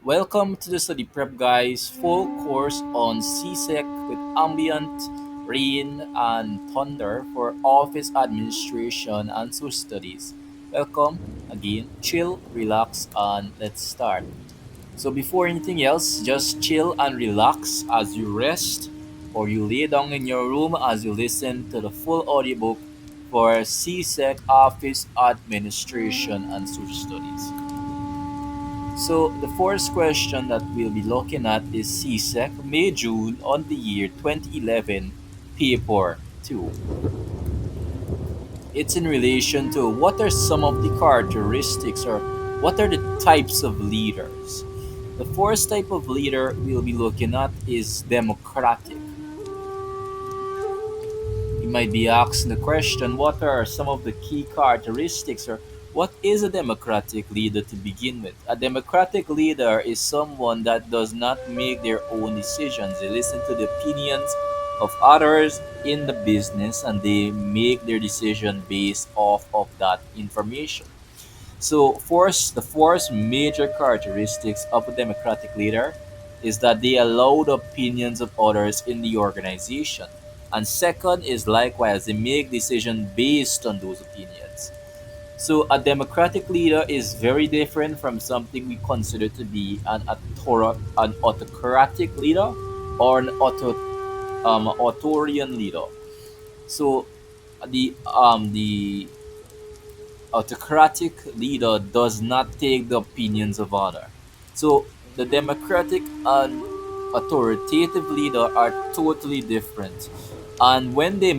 Welcome to the Study Prep Guys full course on Csec with Ambient, Rain, and Thunder for Office Administration and Social Studies. Welcome again. Chill, relax, and let's start. So, before anything else, just chill and relax as you rest or you lay down in your room as you listen to the full audiobook for Csec Office Administration and Social Studies. So the first question that we'll be looking at is CSEC May June on the year 2011 paper 2. It's in relation to what are some of the characteristics or what are the types of leaders. The first type of leader we'll be looking at is democratic. You might be asking the question, what are some of the key characteristics or what is a democratic leader to begin with? A democratic leader is someone that does not make their own decisions. They listen to the opinions of others in the business and they make their decision based off of that information. So, the first major characteristics of a democratic leader is that they allow the opinions of others in the organization. And second is likewise, they make decisions based on those opinions. So, a democratic leader is very different from something we consider to be an autocratic leader or an authoritarian leader. So, the autocratic leader does not take the opinions of others. So the democratic and authoritative leader are totally different. And when the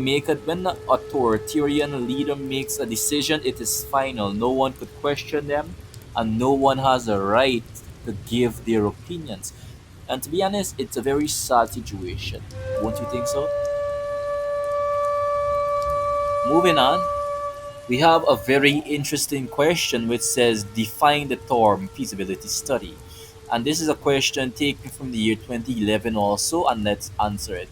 authoritarian leader makes a decision, it is final. No one could question them, and no one has a right to give their opinions. And to be honest, it's a very sad situation. Won't you think so? Moving on, we have a very interesting question which says define the term feasibility study. And this is a question taken from the year 2011 also, and let's answer it.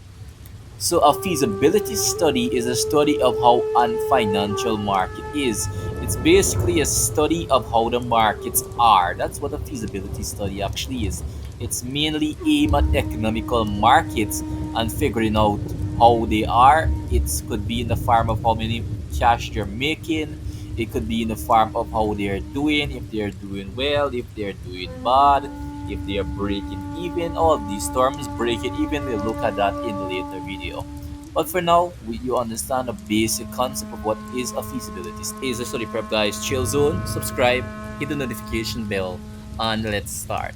So, a feasibility study is a study of how a financial market is. It's basically a study of how the markets are. That's what a feasibility study actually is. It's mainly aimed at economical markets and figuring out how they are. It could be in the form of how many cash they're making. It could be in the form of how they're doing, if they're doing well, if they're doing bad, if they are breaking even. All these terms, break it even, we'll look at that in the later video. But for now, you understand the basic concept of what is a feasibility study. Is a study prep guys, chill zone, subscribe, hit the notification bell, and let's start.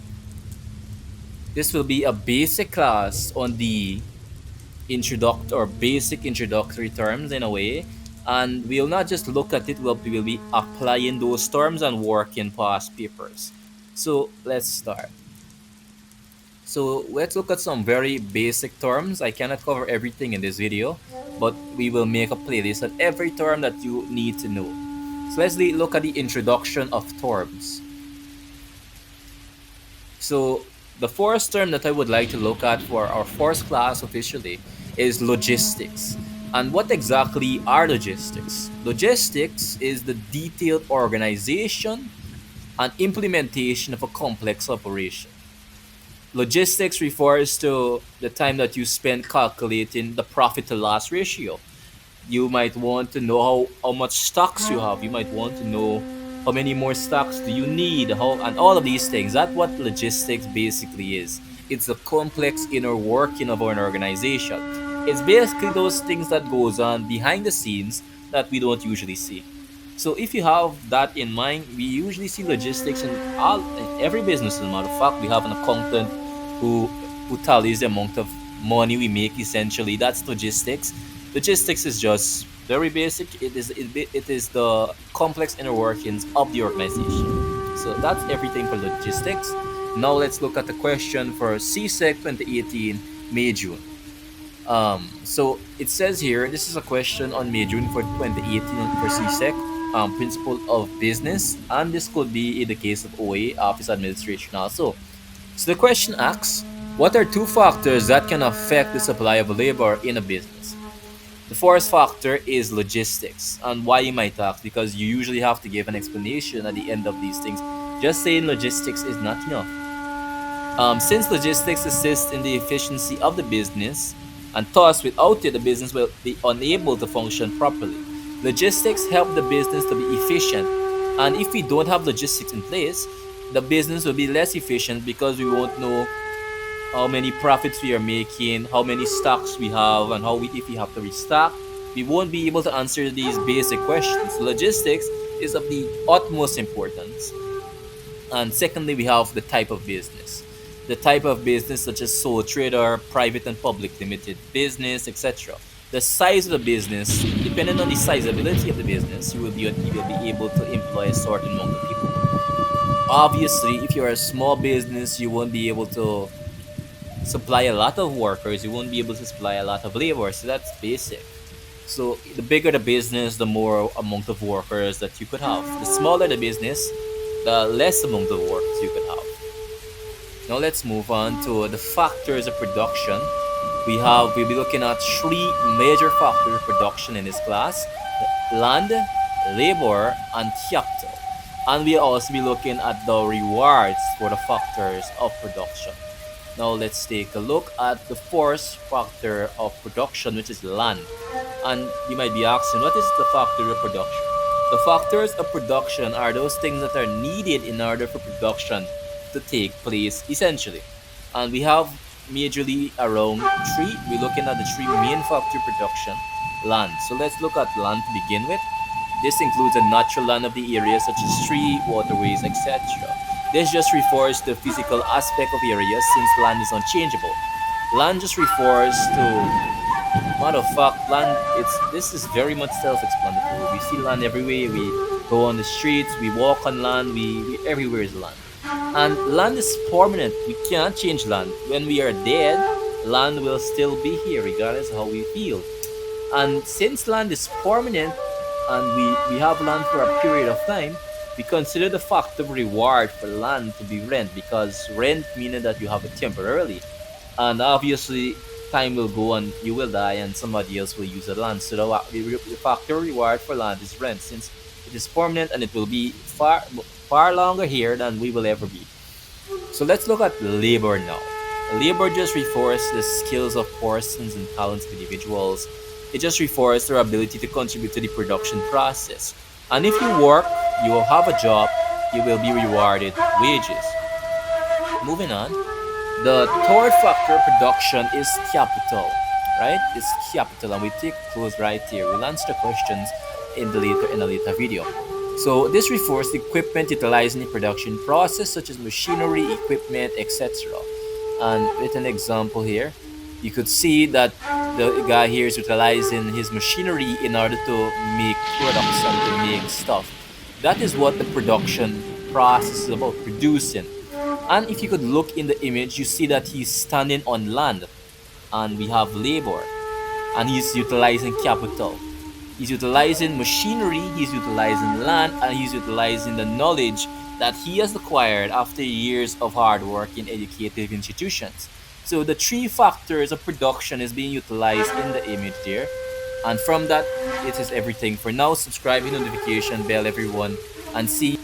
This will be a basic class on the basic introductory terms in a way, and we'll not just look at it, we will be applying those terms and working past papers. So let's start. So let's look at some very basic terms. I cannot cover everything in this video, but we will make a playlist on every term that you need to know. So let's look at the introduction of terms. So the first term that I would like to look at for our first class officially is logistics. And what exactly are logistics? Logistics is the detailed organization and implementation of a complex operation. Logistics refers to the time that you spend calculating the profit to loss ratio. You might want to know how much stocks you have. You might want to know how many more stocks do you need, and all of these things. That's what logistics basically is. It's a complex inner working of an organization. It's basically those things that goes on behind the scenes that we don't usually see. So if you have that in mind, we usually see logistics in every business. As a matter of fact, we have an accountant who tallies the amount of money we make. Essentially, that's logistics. Logistics is just very basic. It is the complex inner workings of the organization. So that's everything for logistics. Now let's look at the question for CSEC 2018 May June. So it says here, this is a question on May June for 2018 for CSEC, principle of business, and this could be in the case of OA, office administration also. So the question asks, what are two factors that can affect the supply of labor in a business? The first factor is logistics. And why you might ask? Because you usually have to give an explanation at the end of these things. Just saying logistics is not enough. Since logistics assist in the efficiency of the business, and thus without it, the business will be unable to function properly. Logistics help the business to be efficient, and if we don't have logistics in place, the business will be less efficient because we won't know how many profits we are making, how many stocks we have, and how we if we have to restock. We won't be able to answer these basic questions. Logistics is of the utmost importance. And secondly, we have the type of business. The type of business such as sole trader, private and public limited business, etc. The size of the business, depending on the sizability of the business, you will be able to employ a certain amount of people. Obviously, if you're a small business, you won't be able to supply a lot of workers. You won't be able to supply a lot of labor. So that's basic. So the bigger the business, the more amount of workers that you could have. The smaller the business, the less amount of workers you could have. Now let's move on to the factors of production. We'll be looking at three major factors of production in this class: land, labor, and capital. And we'll also be looking at the rewards for the factors of production. Now let's take a look at the first factor of production, which is land. And you might be asking, what is the factor of production? The factors of production are those things that are needed in order for production to take place, essentially. And we have majorly around three. We're looking at the three main factor of production. Land. So let's look at land to begin with. This includes the natural land of the area, such as tree, waterways, etc. This just refers to the physical aspect of areas since land is unchangeable. Land just refers to, matter of fact, land. It's This is very much self-explanatory. We see land everywhere. We go on the streets. We walk on land. We everywhere is land, and land is permanent. We can't change land. When we are dead, land will still be here, regardless of how we feel. And since land is permanent, and we have land for a period of time, we consider the fact of reward for land to be rent, because rent meaning that you have it temporarily, and obviously time will go and you will die and somebody else will use the land. So the factor reward for land is rent, since it is permanent and it will be far longer here than we will ever be. So let's look at labor now. Labor just refers to the skills of persons and talents of individuals. It just refers to their ability to contribute to the production process. And if you work, you will have a job, you will be rewarded wages. Moving on, the third factor of production is capital, right? It's capital, and we take a close right here. We'll answer the questions in a later video. So this refers to equipment utilized in the production process, such as machinery, equipment, etc. And with an example here, you could see that the guy here is utilizing his machinery in order to make products and to make stuff. That is what the production process is about, producing. And if you could look in the image, you see that he's standing on land, and we have labor, and he's utilizing capital. He's utilizing machinery, he's utilizing land, and he's utilizing the knowledge that he has acquired after years of hard work in educative institutions. So the three factors of production is being utilized in the image there. And from that, it is everything for now. Subscribe, hit notification bell, everyone, and see